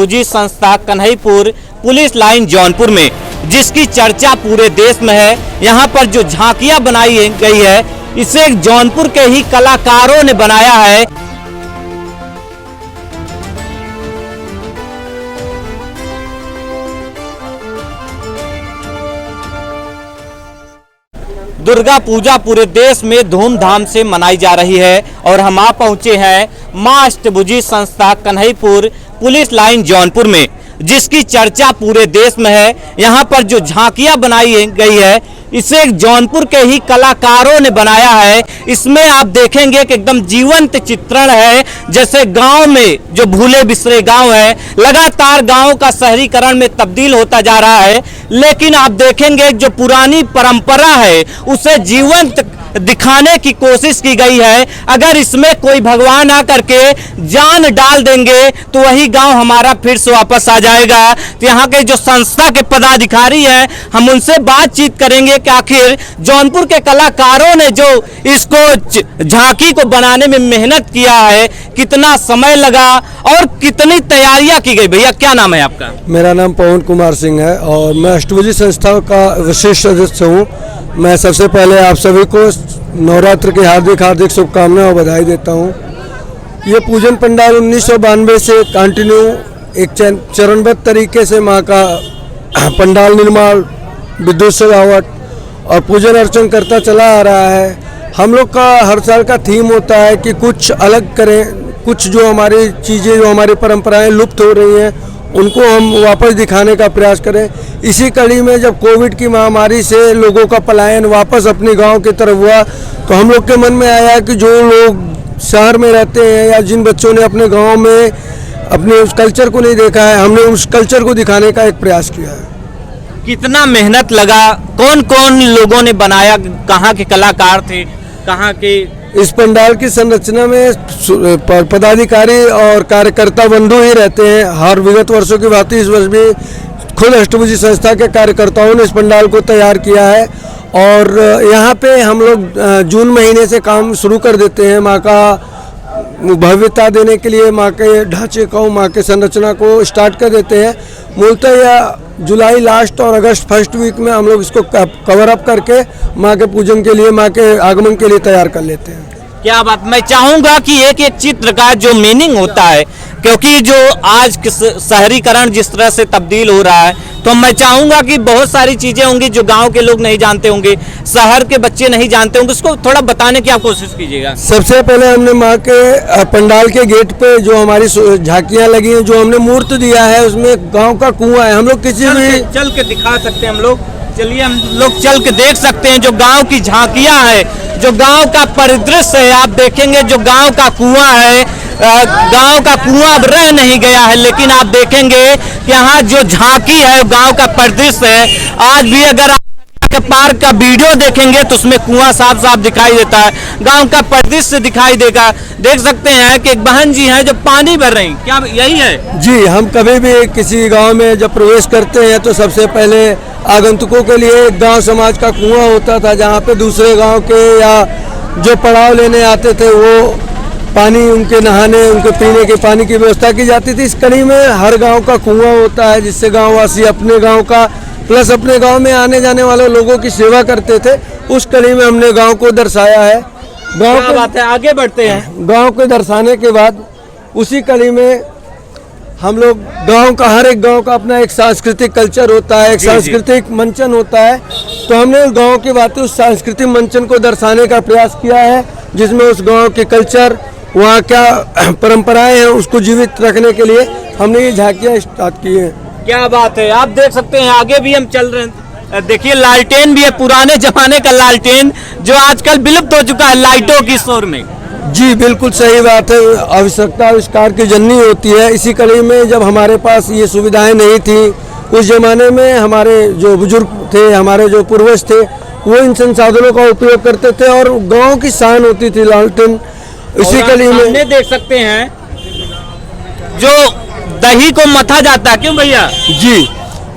पूजी संस्था कन्हैपुर police line Jaunpur में जिसकी चर्चा पूरे देश में है। यहाँ पर जो झांकियां बनाई गई है इसे जौनपुर के ही कलाकारों ने बनाया है। दुर्गा पूजा पूरे देश में धूमधाम से मनाई जा रही है और हम आ पहुंचे हैं मां अष्टभुजी संस्था कन्हैपुर पुलिस लाइन जौनपुर में जिसकी चर्चा पूरे देश में है। यहाँ पर जो झांकियां बनाई गई है इसे जौनपुर के ही कलाकारों ने बनाया है। इसमें आप देखेंगे कि एकदम जीवंत चित्रण है, जैसे गांव में जो भूले बिसरे गांव है लगातार गांव का शहरीकरण में तब्दील होता जा रहा है, लेकिन आप देखेंगे जो पुरानी परंपरा है उसे जीवंत दिखाने की कोशिश की गई है। अगर इसमें कोई भगवान आकर के जान डाल देंगे तो वही गांव हमारा फिर से वापस आ जाएगा। तो यहाँ के जो संस्था के पदाधिकारी हैं हम उनसे बातचीत करेंगे कि आखिर जौनपुर के कलाकारों ने जो इसको झांकी को बनाने में मेहनत किया है, कितना समय लगा और कितनी तैयारियां की गई। भैया क्या नाम है आपका? मेरा नाम पवन कुमार सिंह है और मैं अष्टभुजी संस्था का विशिष्ट सदस्य हूँ। मैं सबसे पहले आप सभी को नवरात्र की हार्दिक शुभकामनाएं और बधाई देता हूँ। ये पूजन पंडाल 1992 से कंटिन्यू एक चरणबद्ध तरीके से माँ का पंडाल निर्माण, विद्युत सजावट और पूजन अर्चन करता चला आ रहा है। हम लोग का हर साल का थीम होता है कि कुछ अलग करें, कुछ जो हमारी चीज़ें जो हमारी परंपराएं लुप्त हो रही हैं उनको हम वापस दिखाने का प्रयास करें। इसी कड़ी में जब कोविड की महामारी से लोगों का पलायन वापस अपने गांव की तरफ हुआ तो हम लोग के मन में आया कि जो लोग शहर में रहते हैं या जिन बच्चों ने अपने गांव में अपने उस कल्चर को नहीं देखा है, हमने उस कल्चर को दिखाने का एक प्रयास किया है। कितना मेहनत लगा, कौन कौन लोगों ने बनाया, कहाँ के कलाकार थे, कहाँ के? इस पंडाल की संरचना में पदाधिकारी और कार्यकर्ता बंधु ही रहते हैं। हर विगत वर्षों की भांति इस वर्ष भी खुद अष्टभुजी संस्था के कार्यकर्ताओं ने इस पंडाल को तैयार किया है और यहाँ पे हम लोग जून महीने से काम शुरू कर देते हैं। माँ का भव्यता देने के लिए माँ के ढांचे को, माँ के संरचना को स्टार्ट कर देते हैं। मूलतः या जुलाई लास्ट और अगस्त फर्स्ट वीक में हम लोग इसको कवर अप करके माँ के पूजन के लिए, माँ के आगमन के लिए तैयार कर लेते हैं। क्या बात! मैं चाहूंगा कि एक एक चित्र का जो मीनिंग होता है, क्योंकि जो आज शहरीकरण जिस तरह से तब्दील हो रहा है तो मैं चाहूंगा कि बहुत सारी चीजें होंगी जो गांव के लोग नहीं जानते होंगे, शहर के बच्चे नहीं जानते होंगे, उसको थोड़ा बताने की आप कोशिश कीजिएगा। सबसे पहले हमने माँ के पंडाल के गेट पे जो हमारी झांकियाँ लगी हैं, जो हमने मूर्त दिया है उसमें गाँव का कुआं है। हम लोग किसी भी चल के दिखा सकते हैं, हम लोग चलिए हम लोग चल के देख सकते हैं जो गांव की झांकियां है, जो गांव का परिदृश्य है। आप देखेंगे जो गांव का कुआं है, गांव का कुआं अब रह नहीं गया है, लेकिन आप देखेंगे कि यहाँ जो झांकी है गांव का परिदृश्य है। आज भी अगर के पार्क का वीडियो देखेंगे तो उसमें कुआं साफ साफ दिखाई देता है, गांव का परिदृश्य दिखाई देगा। देख सकते हैं कि एक बहन जी हैं जो पानी भर रही, क्या यही है? जी, हम कभी भी किसी गांव में जब प्रवेश करते हैं तो सबसे पहले आगंतुकों के लिए एक गांव समाज का कुआं होता था, जहां पे दूसरे गांव के या जो पड़ाव लेने आते थे वो पानी, उनके नहाने, उनके पीने के पानी की व्यवस्था की जाती थी। इस कड़ी में हर गाँव का कुआं होता है जिससे गाँववासी अपने गाँव का प्लस अपने गांव में आने जाने वाले लोगों की सेवा करते थे। उस कड़ी में हमने गांव को दर्शाया है। गांव की बात है, आगे बढ़ते हैं। गांव को दर्शाने के बाद उसी कड़ी में हम लोग गांव का, हर एक गांव का अपना एक सांस्कृतिक कल्चर होता है, एक सांस्कृतिक मंचन होता है। तो हमने उस गाँव की बातें, उस सांस्कृतिक मंचन को दर्शाने का प्रयास किया है, जिसमें उस गाँव के कल्चर, वहाँ क्या परंपराएं हैं उसको जीवित रखने के लिए हमने ये झांकियाँ स्टार्ट की है। क्या बात है! आप देख सकते हैं आगे भी हम चल रहे हैं। देखिए लालटेन भी है, पुराने जमाने का लालटेन जो आजकल विलुप्त हो चुका है लाइटों की शोर में। जी बिल्कुल सही बात है। आवश्यकता आविष्कार की जननी होती है। इसी कड़ी में जब हमारे पास ये सुविधाएं नहीं थी, उस जमाने में हमारे जो बुजुर्ग थे, हमारे जो पूर्वज थे, वो इन संसाधनों का उपयोग करते थे और गाँव की शान होती थी लालटेन। इसी कड़ी में देख सकते हैं जो दही को मथा जाता है, क्यों भैया? जी,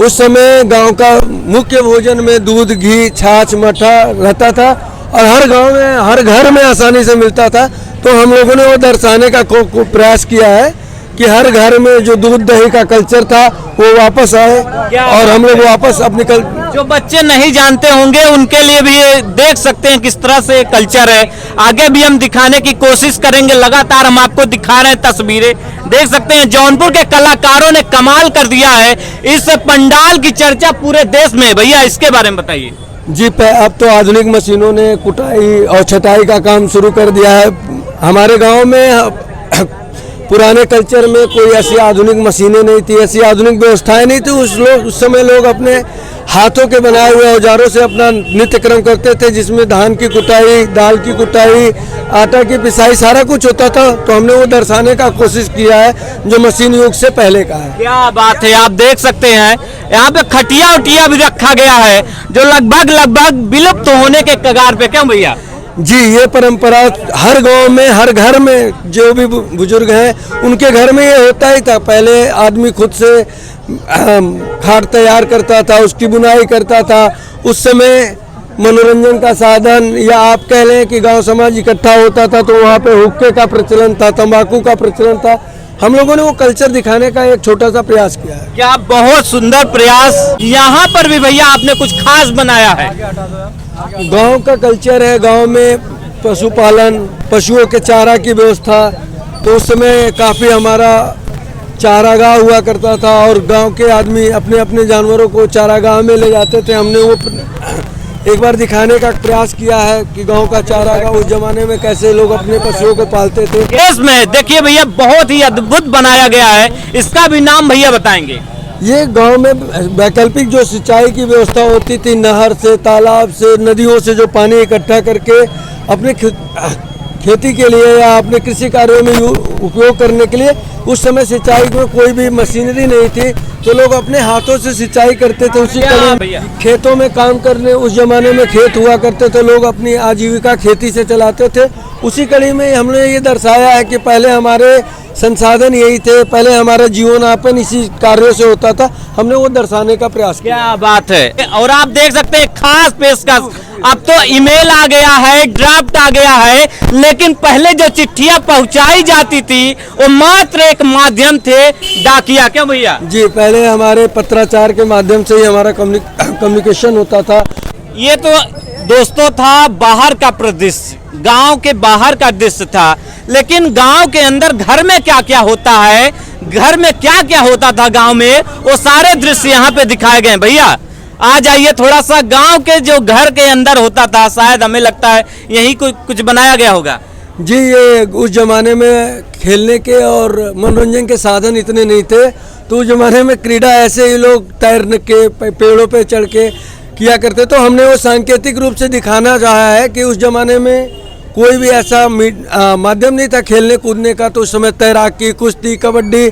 उस समय गांव का मुख्य भोजन में दूध, घी, छाछ, मठा रहता था और हर गांव में, हर घर में आसानी से मिलता था। तो हम लोगों ने वो दर्शाने का प्रयास किया है कि हर घर में जो दूध दही का कल्चर था वो वापस आए और हम लोग वापस अपनी जो बच्चे नहीं जानते होंगे उनके लिए भी ये देख सकते हैं किस तरह से कल्चर है। आगे भी हम दिखाने की कोशिश करेंगे, लगातार हम आपको दिखा रहे हैं तस्वीरें। देख सकते हैं जौनपुर के कलाकारों ने कमाल कर दिया है। इस पंडाल की चर्चा पूरे देश में। भैया इसके बारे में बताइए। जी, अब तो आधुनिक मशीनों ने कुटाई और छटाई का काम शुरू कर दिया है। हमारे गांव में पुराने कल्चर में कोई ऐसी आधुनिक मशीनें नहीं थी, ऐसी आधुनिक व्यवस्थाएं नहीं थी। उस समय लोग अपने हाथों के बनाए हुए औजारों से अपना नित्य क्रम करते थे, जिसमें धान की कुटाई, दाल की कुटाई, आटा की पिसाई, सारा कुछ होता था। तो हमने वो दर्शाने का कोशिश किया है जो मशीन युग से पहले का है। क्या बात है, आप देख सकते हैं यहाँ पे खटिया उटिया भी रखा गया है जो लगभग विलुप्त होने के कगार पे। क्यों भैया? जी, ये परंपरा हर गांव में, हर घर में जो भी बुजुर्ग हैं उनके घर में ये होता ही था। पहले आदमी खुद से खाट तैयार करता था, उसकी बुनाई करता था। उस समय मनोरंजन का साधन या आप कह लें कि गांव समाज इकट्ठा होता था तो वहाँ पे हुक्के का प्रचलन था, तंबाकू का प्रचलन था। हम लोगों ने वो कल्चर दिखाने का एक छोटा सा प्रयास किया है। क्या बहुत सुंदर प्रयास। यहाँ पर भी भैया आपने कुछ खास बनाया है। गांव का कल्चर है, गांव में पशुपालन, पशुओं के चारा की व्यवस्था। तो उस समय काफ़ी हमारा चारागाह हुआ करता था और गांव के आदमी अपने अपने जानवरों को चारागाह में ले जाते थे। हमने वो एक बार दिखाने का प्रयास किया है कि गांव का चारागाह उस जमाने में कैसे लोग अपने पशुओं को पालते थे। इसमें देखिए भैया बहुत ही अद्भुत बनाया गया है। इसका भी नाम भैया बताएंगे। ये गांव में वैकल्पिक जो सिंचाई की व्यवस्था होती थी, नहर से, तालाब से, नदियों से जो पानी इकट्ठा करके अपने खेती के लिए या अपने कृषि कार्यों में उपयोग करने के लिए, उस समय सिंचाई में कोई भी मशीनरी नहीं थी तो लोग अपने हाथों से सिंचाई करते थे। उसी कड़ी खेतों में काम करने, उस जमाने में खेत हुआ करते थे, लोग अपनी आजीविका खेती से चलाते थे। उसी कड़ी में हमने ये दर्शाया है कि पहले हमारे संसाधन यही थे, पहले हमारा जीवनयापन इसी कार्यों से होता था। हमने वो दर्शाने का प्रयास किया। क्या बात है। और आप देख सकते हैं खास पेशकश। अब तो ईमेल आ गया है, ड्राफ्ट आ गया है, लेकिन पहले जो चिट्ठियां पहुंचाई जाती थी वो मात्र एक माध्यम थे, डाकिया। क्यों भैया? जी, पहले हमारे पत्राचार के माध्यम से ही हमारा कम्युनिकेशन होता था। ये तो दोस्तों था बाहर का परिदृश्य, गांव के बाहर का दृश्य था। लेकिन गांव के अंदर घर में क्या क्या होता है, घर में क्या क्या होता था गांव में, वो सारे दृश्य यहाँ पे दिखाए गए। भैया आ जाइए, थोड़ा सा गांव के जो घर के अंदर होता था, शायद हमें लगता है यही कुछ बनाया गया होगा। जी, ये उस जमाने में खेलने के और मनोरंजन के साधन इतने नहीं थे, तो उस जमाने में क्रीड़ा ऐसे ही लोग तैरने के, पेड़ों पे चढ़ के किया करते। तो हमने वो सांकेतिक रूप से दिखाना चाहा है कि उस जमाने में कोई भी ऐसा माध्यम नहीं था खेलने कूदने का। तो उस समय तैराकी, कुश्ती, कबड्डी,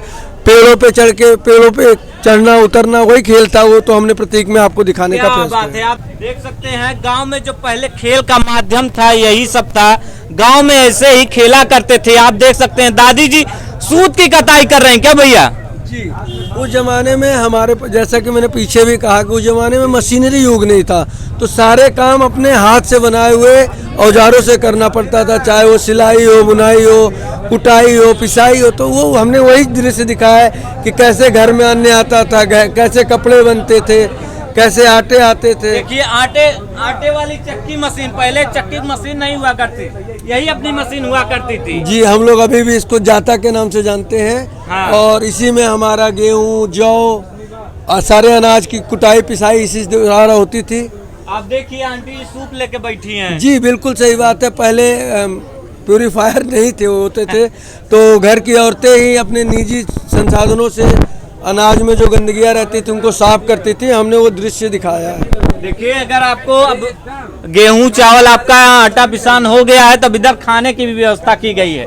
पेड़ों पे चढ़ के, पेड़ों पे चढ़ना उतरना, वही खेल था। वो तो हमने प्रतीक में आपको दिखाने का प्रयास किया। बात है, आप देख सकते हैं गांव में जो पहले खेल का माध्यम था यही सब था। गांव में ऐसे ही खेला करते थे। आप देख सकते हैं दादी जी सूत की कटाई कर रहे हैं। क्या भैया? जी, उस जमाने में हमारे, जैसा कि मैंने पीछे भी कहा कि उस जमाने में मशीनरी युग नहीं था, तो सारे काम अपने हाथ से बनाए हुए औजारों से करना पड़ता था, चाहे वो सिलाई हो, बुनाई हो, कुटाई हो, पिसाई हो। तो वो हमने वही दृश्य दिखाया है कि कैसे घर में अन्न आता था, कैसे कपड़े बनते थे, कैसे आटे आते थे। देखिए आटे वाली चक्की मशीन, पहले चक्की मशीन नहीं हुआ करती, यही अपनी मशीन हुआ करती थी। जी, हम लोग अभी भी इसको जाता के नाम से जानते हैं। हाँ। और इसी में हमारा गेहूं, जौ, सारे अनाज की कुटाई पिसाई इसी द्वारा होती थी। आप देखिए आंटी सूप लेके बैठी हैं। जी, बिल्कुल सही बात है। पहले प्यूरीफायर नहीं थे, वो होते थे तो घर की औरतें ही अपने निजी संसाधनों से अनाज में जो गंदगियां रहती थी उनको साफ करती थी। हमने वो दृश्य दिखाया है। देखिए अगर आपको अब गेहूं चावल आपका आटा पिसान हो गया है, तब इधर खाने की भी व्यवस्था की गई है।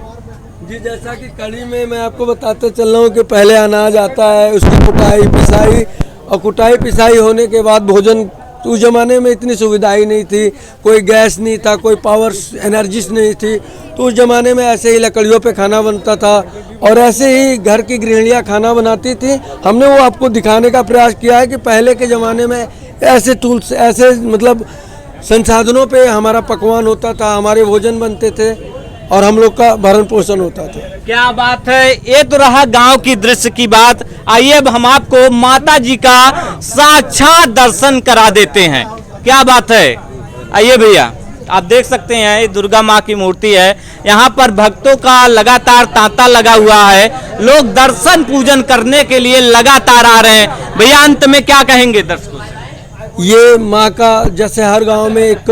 जी, जैसा कि कड़ी में मैं आपको बताते चल रहा हूँ कि पहले अनाज आता है, उसकी कुटाई पिसाई, और कुटाई पिसाई होने के बाद भोजन। तो उस ज़माने में इतनी सुविधा ही नहीं थी, कोई गैस नहीं था, कोई पावर एनर्जीज नहीं थी। तो उस ज़माने में ऐसे ही लकड़ियों पे खाना बनता था और ऐसे ही घर की गृहिणियाँ खाना बनाती थी। हमने वो आपको दिखाने का प्रयास किया है कि पहले के ज़माने में ऐसे टूल्स, ऐसे मतलब संसाधनों पे हमारा पकवान होता था, हमारे भोजन बनते थे। और हम लोग का भरण पोषण होता था। क्या बात है, ये तो रहा गांव की दृश्य की बात। आइए अब हम आपको माता जी का साक्षात दर्शन करा देते हैं। क्या बात है, आइए भैया, आप देख सकते हैं ये दुर्गा माँ की मूर्ति है। यहाँ पर भक्तों का लगातार तांता लगा हुआ है, लोग दर्शन पूजन करने के लिए लगातार आ रहे हैं। भैया अंत में क्या कहेंगे दर्शकों से? ये माँ का जैसे हर गांव में एक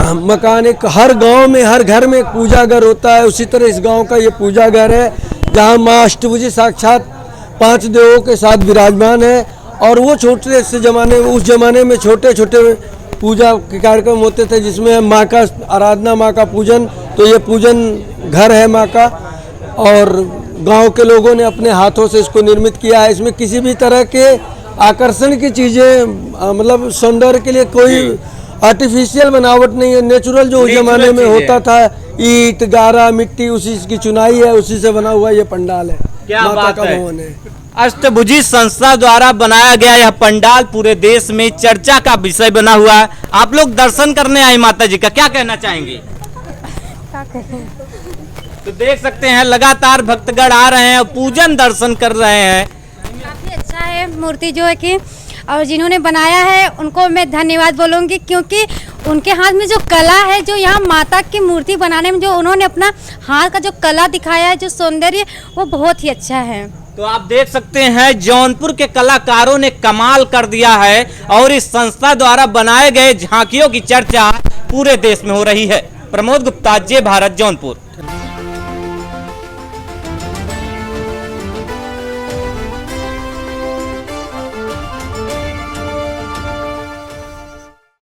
मकान, एक हर गांव में हर घर में एक पूजा घर होता है, उसी तरह इस गांव का ये पूजा घर है जहां माँ अष्टभुजी साक्षात 5 देवों के साथ विराजमान है। और वो छोटे से ज़माने में, उस ज़माने में छोटे छोटे पूजा के कार्यक्रम होते थे जिसमें माँ का आराधना, माँ का पूजन। तो ये पूजन घर है माँ का, और गांव के लोगों ने अपने हाथों से इसको निर्मित किया है। इसमें किसी भी तरह के आकर्षण की चीज़ें, मतलब सौंदर्य के लिए कोई आर्टिफिशियल बनावट नहीं है। नेचुरल जो उस जमाने में होता था, ईंट, गारा, मिट्टी, उसी की चुनाई है, उसी से बना हुआ ये पंडाल है। क्या माता बात का है। भवन है। अष्टभुजी संस्था द्वारा बनाया गया यह पंडाल पूरे देश में चर्चा का विषय बना हुआ है। आप लोग दर्शन करने आए माता जी का, क्या कहना चाहेंगे? तो देख सकते हैं लगातार भक्तगण आ रहे हैं और पूजन दर्शन कर रहे हैं। काफ़ी अच्छा है मूर्ति जो है कि, और जिन्होंने बनाया है उनको मैं धन्यवाद बोलूँगी, क्योंकि उनके हाथ में जो कला है, जो यहाँ माता की मूर्ति बनाने में जो उन्होंने अपना हाथ का जो कला दिखाया है, जो सौंदर्य, वो बहुत ही अच्छा है। तो आप देख सकते हैं जौनपुर के कलाकारों ने कमाल कर दिया है और इस संस्था द्वारा बनाए गए झांकियों की चर्चा पूरे देश में हो रही है। प्रमोद गुप्ता, जे भारत, जौनपुर।